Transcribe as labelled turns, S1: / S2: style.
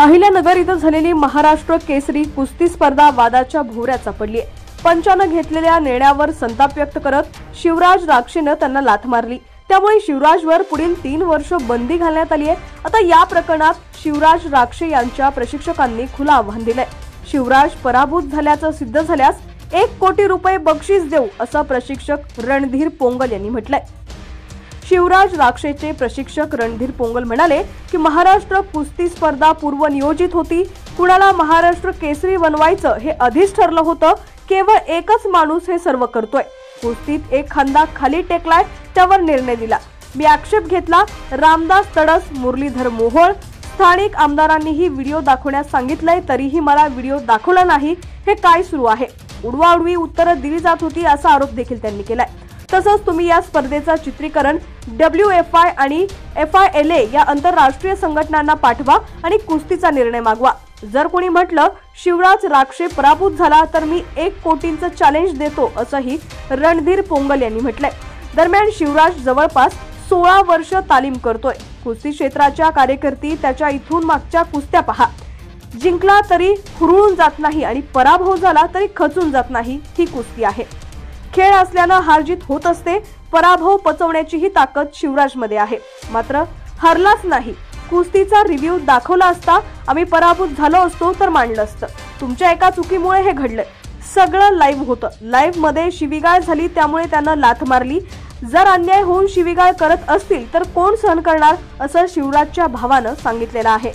S1: अहिल्यानगर इथं झालेली महाराष्ट्र केसरी कुस्ती स्पर्धा वादाच्या भोवऱ्यात सापडली आहे। पंचानं घेतलेल्या निर्णयावर संताप व्यक्त करत शिवराज राक्षेनं त्यांना लाथ मारली। त्यामुळे शिवराजवर पुढील 3 वर्ष बंदी घालण्यात आली आहे। आता या प्रकरणात शिवराज राक्षे यांच्या प्रशिक्षकांनी खुलं आव्हान दिलंय। शिवराज पराभूत झाल्याचं सिद्ध झाल्यास 1 कोटी रुपये बक्षीस देऊ असं प्रशिक्षक रणधीर पोंगल यांनी म्हटलंय। शिवराज राक्षेचे प्रशिक्षक रणधीर पोंगल म्हणाले की महाराष्ट्र कुस्ती स्पर्धा पूर्व नियोजित होती। कुणाला महाराष्ट्र केसरी बनवायचं हे आधीच ठरलं होतं। केवळ एकच माणूस हे सर्व करतोय। कुस्तीत एक खांदा खाली टेकलाय, त्यावर निर्णय दिला। मी आक्षेप घेतला। रामदास तडस, मुरलीधर मोहोळ, स्थानिक आमदारांनीही व्हिडिओ दाखवण्यास सांगितलंय, तरीही मला व्हिडिओ दाखवला नाही। हे काय सुरू आहे? उडवाउडवी उत्तरं दिली जात होती असा आरोप देखील त्यांनी केलाय। तसंच तुम्ही या स्पर्धेचं चित्रीकरण WFI आणि FILA या आंतरराष्ट्रीय संघटनांना पाठवा आणि कुस्तीचा निर्णय मागवा। जर कोणी म्हटलं शिवराज राक्षे पराभूत झाला तर मी 1 कोटींचं चॅलेंज देतो असंही रणधीर पोंगल यांनी म्हटलंय। दरम्यान शिवराज जवळपास 16 वर्ष तालीम करतोय। कुस्ती क्षेत्राच्या कार्यकर्ती त्याच्या इथून मागच्या कुस्त्या पहा। जिंकला तरी हुरळून जात नाही आणि पराभव झाला तरी खचून जात नाही। ही कुस्ती आहे। खेळ असल्यानं हारजीत होत असते। पराभव पचवण्याची ही ताकद शिवराजमध्ये आहे। मात्र हरलाच नाही। कुस्तीचा रिव्ह्यू दाखवला असता, आम्ही पराभूत झालो असतो तर मांडलं असतं। तुमच्या एका चुकीमुळे हे घडलंय। सगळं लाईव्ह होतं। लाईव्ह मध्ये शिवीगाळ झाली, त्यामुळे त्यानं लाथ मारली। जर अन्याय होऊन शिवीगाळ करत असतील तर कोण सहन करणार असं शिवराजच्या भावानं सांगितलेलं आहे।